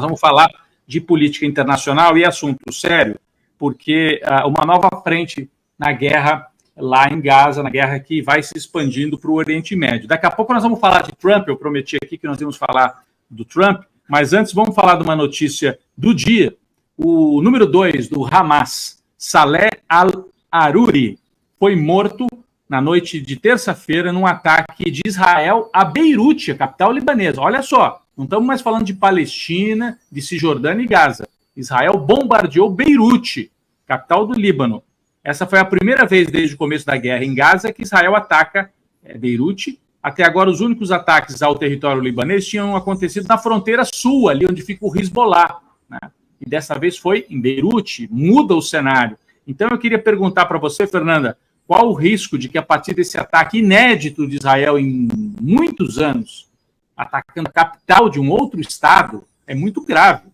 vamos falar de política internacional e assunto sério, porque uma nova frente na guerra lá em Gaza, na guerra que vai se expandindo para o Oriente Médio. Daqui a pouco nós vamos falar de Trump, eu prometi aqui que nós íamos falar do Trump, mas antes vamos falar de uma notícia do dia. O número 2 do Hamas, Saleh al-Aruri, foi morto na noite de terça-feira num ataque de Israel a Beirute, a capital libanesa. Olha só, não estamos mais falando de Palestina, de Cisjordânia e Gaza. Israel bombardeou Beirute, capital do Líbano. Essa foi a primeira vez desde o começo da guerra em Gaza que Israel ataca Beirute. Até agora, os únicos ataques ao território libanês tinham acontecido na fronteira sul, ali onde fica o Hezbollah, né? E dessa vez foi em Beirute, muda o cenário. Então, eu queria perguntar para você, Fernanda, qual o risco de que, a partir desse ataque inédito de Israel em muitos anos, atacando a capital de um outro estado, é muito grave,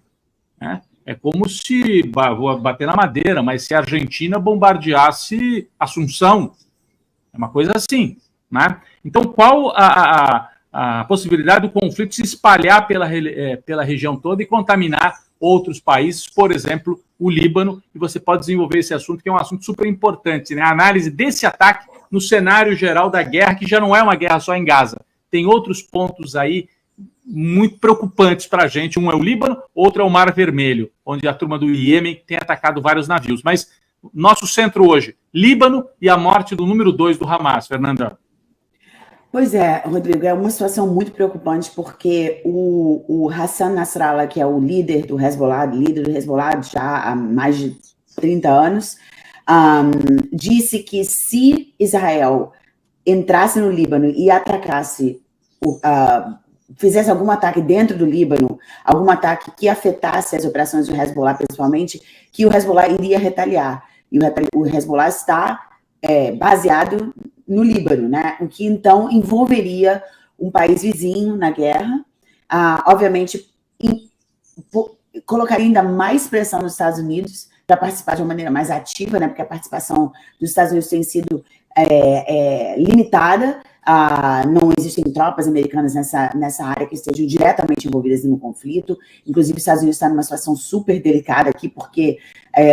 né? É como se, vou bater na madeira, mas se a Argentina bombardeasse Assunção, é uma coisa assim, né? Então, qual a possibilidade do conflito se espalhar pela região toda e contaminar outros países, por exemplo, o Líbano, e você pode desenvolver esse assunto, que é um assunto super importante, né? A análise desse ataque no cenário geral da guerra, que já não é uma guerra só em Gaza. Tem outros pontos aí muito preocupantes para a gente. Um é o Líbano, outro é o Mar Vermelho, onde a turma do Iêmen tem atacado vários navios. Mas nosso centro hoje, Líbano e a morte do número 2 do Hamas, Fernanda. Pois é, Rodrigo, é uma situação muito preocupante, porque o Hassan Nasrallah, que é o líder do Hezbollah já há mais de 30 anos, disse que se Israel entrasse no Líbano e atacasse, fizesse algum ataque dentro do Líbano, algum ataque que afetasse as operações do Hezbollah, principalmente, que o Hezbollah iria retaliar. E o Hezbollah está baseado no Líbano, né? O que então envolveria um país vizinho na guerra, obviamente colocaria ainda mais pressão nos Estados Unidos para participar de uma maneira mais ativa, né? Porque a participação dos Estados Unidos tem sido limitada. Não existem tropas americanas nessa área que estejam diretamente envolvidas no conflito. Inclusive, os Estados Unidos está numa situação super delicada aqui, porque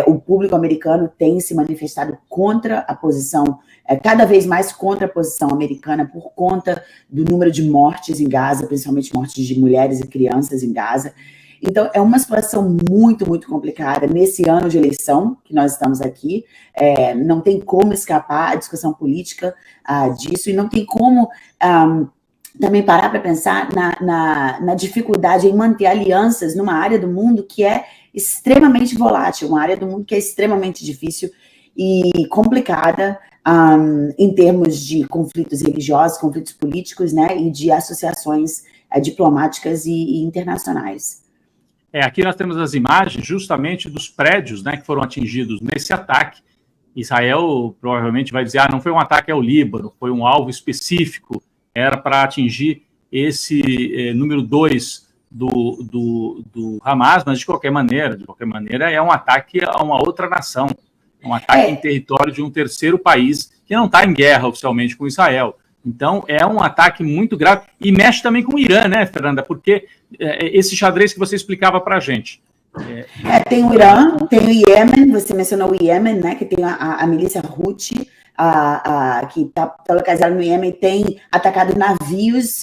o público americano tem se manifestado contra a posição, cada vez mais contra a posição americana, por conta do número de mortes em Gaza, principalmente mortes de mulheres e crianças em Gaza. Então, é uma situação muito, muito complicada nesse ano de eleição que nós estamos aqui. Não tem como escapar a discussão política disso, e não tem como também parar para pensar na dificuldade em manter alianças numa área do mundo que é extremamente volátil, uma área do mundo que é extremamente difícil e complicada em termos de conflitos religiosos, conflitos políticos, né, e de associações diplomáticas e internacionais. Aqui nós temos as imagens justamente dos prédios, né, que foram atingidos nesse ataque. Israel provavelmente vai dizer, não foi um ataque ao Líbano, foi um alvo específico, era para atingir esse número 2 do Hamas, mas de qualquer maneira é um ataque a uma outra nação, um ataque em território de um terceiro país que não está em guerra oficialmente com Israel. Então, é um ataque muito grave e mexe também com o Irã, né, Fernanda? Porque esse xadrez que você explicava para a gente. Tem o Irã, tem o Iêmen, você mencionou o Iêmen, né, que tem a milícia Houthi, que está localizada no Iêmen, tem atacado navios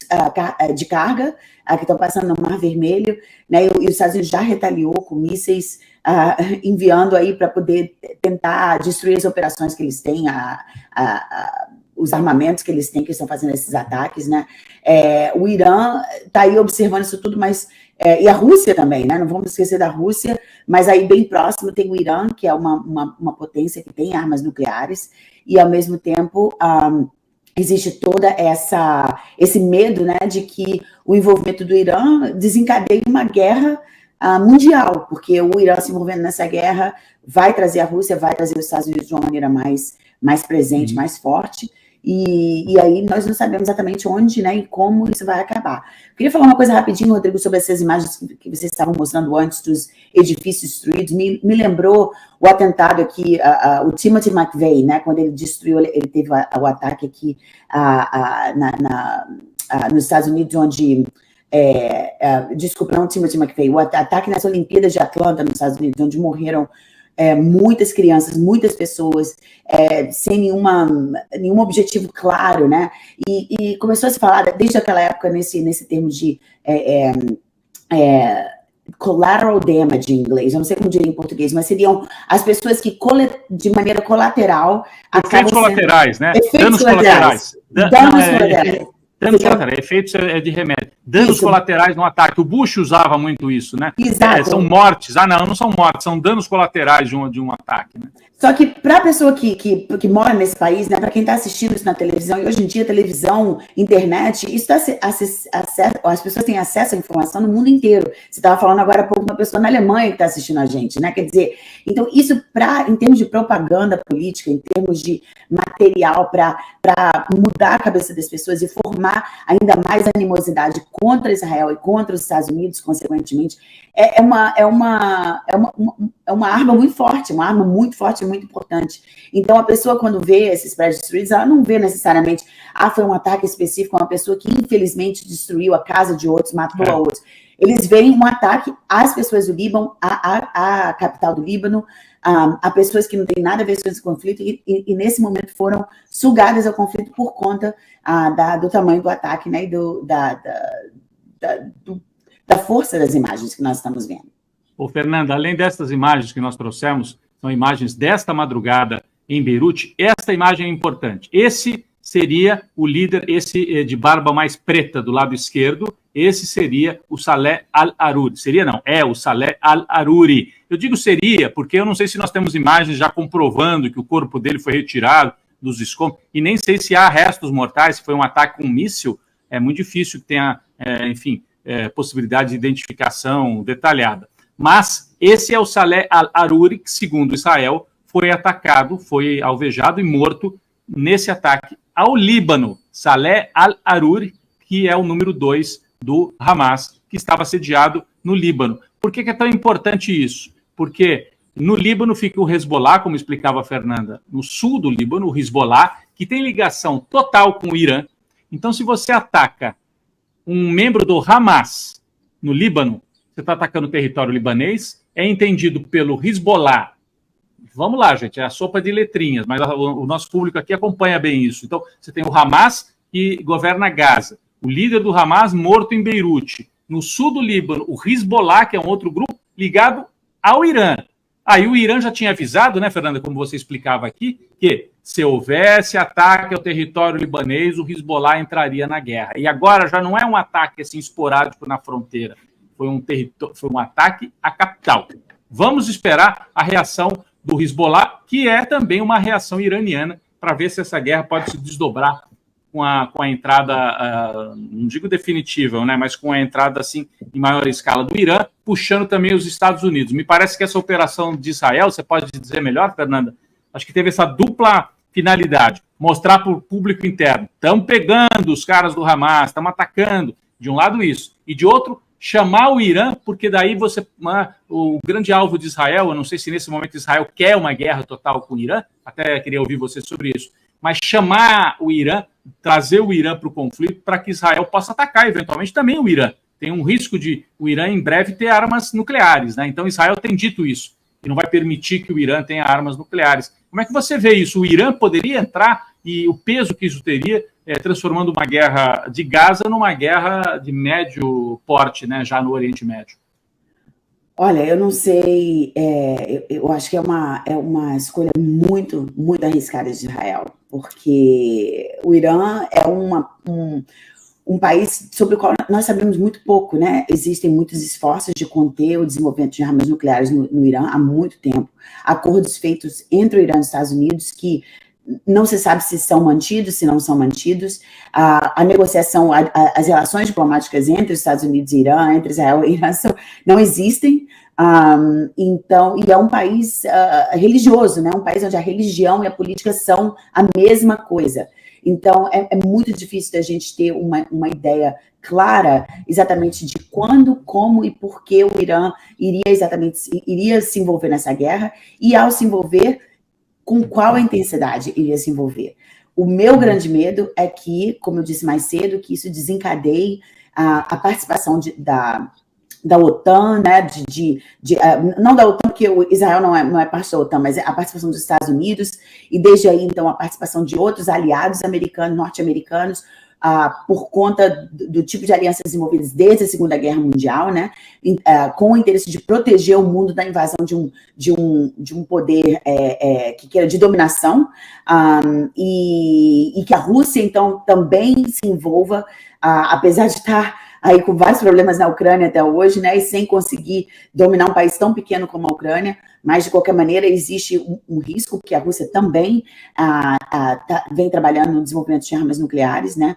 de carga que estão passando no Mar Vermelho, né, e os Estados Unidos já retaliou com mísseis, enviando aí para poder tentar destruir as operações que eles têm, os armamentos que eles têm, que estão fazendo esses ataques, né? O Irã está aí observando isso tudo, mas... e a Rússia também, né? Não vamos esquecer da Rússia, mas aí bem próximo tem o Irã, que é uma potência que tem armas nucleares, e ao mesmo tempo existe toda esse medo, né, de que o envolvimento do Irã desencadeie uma guerra mundial, porque o Irã se envolvendo nessa guerra vai trazer a Rússia, vai trazer os Estados Unidos de uma maneira mais presente, mais forte, e aí nós não sabemos exatamente onde, né, e como isso vai acabar. Eu queria falar uma coisa rapidinho, Rodrigo, sobre essas imagens que vocês estavam mostrando antes dos edifícios destruídos. Me lembrou o atentado aqui, o Timothy McVeigh, né, quando ele destruiu, ele teve o ataque aqui nos Estados Unidos, onde desculpa, não Timothy McVeigh, o ataque nas Olimpíadas de Atlanta, nos Estados Unidos, onde morreram muitas crianças, muitas pessoas, sem nenhum objetivo claro, né? E começou a se falar, desde aquela época, nesse termo de collateral damage em inglês, eu não sei como diria em português, mas seriam as pessoas que, de maneira colateral... Efeitos colaterais, né? Danos colaterais. Danos colaterais, efeitos de remédio. Danos colaterais no ataque. O Bush usava muito isso, né? Exato. São mortes. Não são mortes, são danos colaterais de um ataque, né? Só que para a pessoa que mora nesse país, né, para quem está assistindo isso na televisão, e hoje em dia televisão, internet, isso as pessoas têm acesso à informação no mundo inteiro. Você estava falando agora há pouco de uma pessoa na Alemanha que está assistindo a gente, né? Quer dizer, então isso em termos de propaganda política, em termos de material para mudar a cabeça das pessoas e formar ainda mais animosidade contra Israel e contra os Estados Unidos, consequentemente, é uma arma muito forte, muito importante. Então, a pessoa, quando vê esses prédios destruídos, ela não vê necessariamente, foi um ataque específico a uma pessoa que, infelizmente, destruiu a casa de outros, matou a outros. Eles veem um ataque às pessoas do Líbano, à capital do Líbano, a pessoas que não têm nada a ver com esse conflito e nesse momento foram sugadas ao conflito por conta do tamanho do ataque, né, e da força das imagens que nós estamos vendo. Fernanda, além dessas imagens que nós trouxemos, são imagens desta madrugada em Beirute, esta imagem é importante. Esse seria o líder, esse de barba mais preta do lado esquerdo, esse seria o Saleh al-Aruri. Seria não, é o Saleh al-Aruri. Eu digo seria porque eu não sei se nós temos imagens já comprovando que o corpo dele foi retirado dos escombros, e nem sei se há restos mortais, se foi um ataque com um míssil, é muito difícil que tenha, possibilidade de identificação detalhada. Mas esse é o Saleh al-Aruri, que, segundo Israel, foi atacado, foi alvejado e morto nesse ataque ao Líbano. Saleh al-Aruri, que é o número 2 do Hamas, que estava sediado no Líbano. Por que é tão importante isso? Porque no Líbano fica o Hezbollah, como explicava a Fernanda, no sul do Líbano, o Hezbollah, que tem ligação total com o Irã. Então, se você ataca um membro do Hamas no Líbano, você está atacando o território libanês, é entendido pelo Hezbollah. Vamos lá, gente, é a sopa de letrinhas, mas o nosso público aqui acompanha bem isso. Então, você tem o Hamas, que governa Gaza, o líder do Hamas morto em Beirute. No sul do Líbano, o Hezbollah, que é um outro grupo, ligado ao Irã. Aí o Irã já tinha avisado, né, Fernanda, como você explicava aqui, que se houvesse ataque ao território libanês, o Hezbollah entraria na guerra. E agora já não é um ataque assim esporádico na fronteira. Foi um ataque à capital. Vamos esperar a reação do Hezbollah, que é também uma reação iraniana, para ver se essa guerra pode se desdobrar com a entrada, não digo definitiva, né, mas com a entrada assim, em maior escala do Irã, puxando também os Estados Unidos. Me parece que essa operação de Israel, você pode dizer melhor, Fernanda, acho que teve essa dupla finalidade, mostrar para o público interno, estão pegando os caras do Hamas, estamos atacando, de um lado isso, e de outro, chamar o Irã, porque daí o grande alvo de Israel, eu não sei se nesse momento Israel quer uma guerra total com o Irã, até queria ouvir você sobre isso, mas chamar o Irã, trazer o Irã para o conflito para que Israel possa atacar eventualmente também o Irã. Tem um risco de o Irã em breve ter armas nucleares, né? Então Israel tem dito isso, que não vai permitir que o Irã tenha armas nucleares. Como é que você vê isso? O Irã poderia entrar e o peso que isso teria, transformando uma guerra de Gaza numa guerra de médio porte, né, já no Oriente Médio? Olha, eu não sei, eu acho que é uma escolha muito, muito arriscada de Israel, porque o Irã é um país sobre o qual nós sabemos muito pouco, né? Existem muitos esforços de conter o desenvolvimento de armas nucleares no Irã há muito tempo. Acordos feitos entre o Irã e os Estados Unidos que não se sabe se são mantidos, se não são mantidos. A negociação, as relações diplomáticas entre os Estados Unidos e Irã, entre Israel e Irã, não existem. Então, e é um país religioso, né? Um país onde a religião e a política são a mesma coisa. Então, é muito difícil da gente ter uma ideia clara exatamente de quando, como e por que o Irã iria se envolver nessa guerra e, ao se envolver, com qual a intensidade iria se envolver. O meu grande medo é que, como eu disse mais cedo, que isso desencadeie a participação da OTAN, né, não da OTAN, porque o Israel não é parte da OTAN, mas a participação dos Estados Unidos, e desde aí, então, a participação de outros aliados americanos, norte-americanos, por conta do tipo de alianças desenvolvidas desde a Segunda Guerra Mundial, né, com o interesse de proteger o mundo da invasão de um poder que era de dominação, e que a Rússia, então, também se envolva, apesar de estar aí com vários problemas na Ucrânia até hoje, né, e sem conseguir dominar um país tão pequeno como a Ucrânia, mas, de qualquer maneira, existe um risco, porque a Rússia também vem trabalhando no desenvolvimento de armas nucleares, né.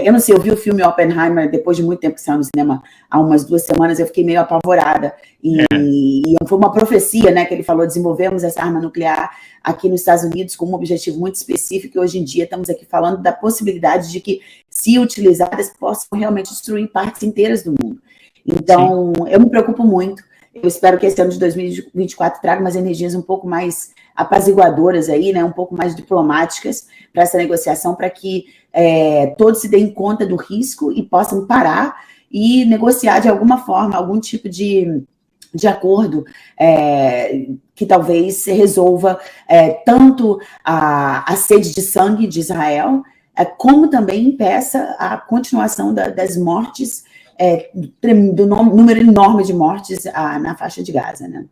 Eu não sei, eu vi o filme Oppenheimer depois de muito tempo que saiu no cinema, há umas 2 semanas, eu fiquei meio apavorada, e foi uma profecia, né, que ele falou, desenvolvemos essa arma nuclear aqui nos Estados Unidos com um objetivo muito específico, e hoje em dia estamos aqui falando da possibilidade de que, se utilizadas, possam realmente destruir partes inteiras do mundo. Então, eu me preocupo muito. Eu espero que esse ano de 2024 traga umas energias um pouco mais apaziguadoras aí, né, um pouco mais diplomáticas para essa negociação, para que todos se deem conta do risco e possam parar e negociar de alguma forma algum tipo de acordo que talvez resolva tanto a sede de sangue de Israel, como também impeça a continuação das mortes, do número enorme de mortes na faixa de Gaza, né?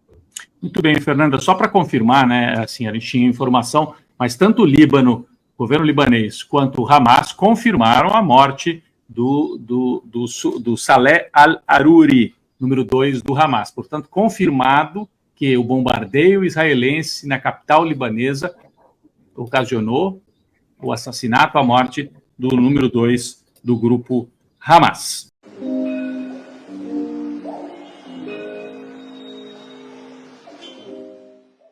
Muito bem, Fernanda. Só para confirmar, né, assim, a gente tinha informação, mas tanto o Líbano, o governo libanês, quanto o Hamas confirmaram a morte do Saleh al-Aruri, número 2 do Hamas. Portanto, confirmado que o bombardeio israelense na capital libanesa ocasionou o assassinato, a morte do número 2 do grupo Hamas.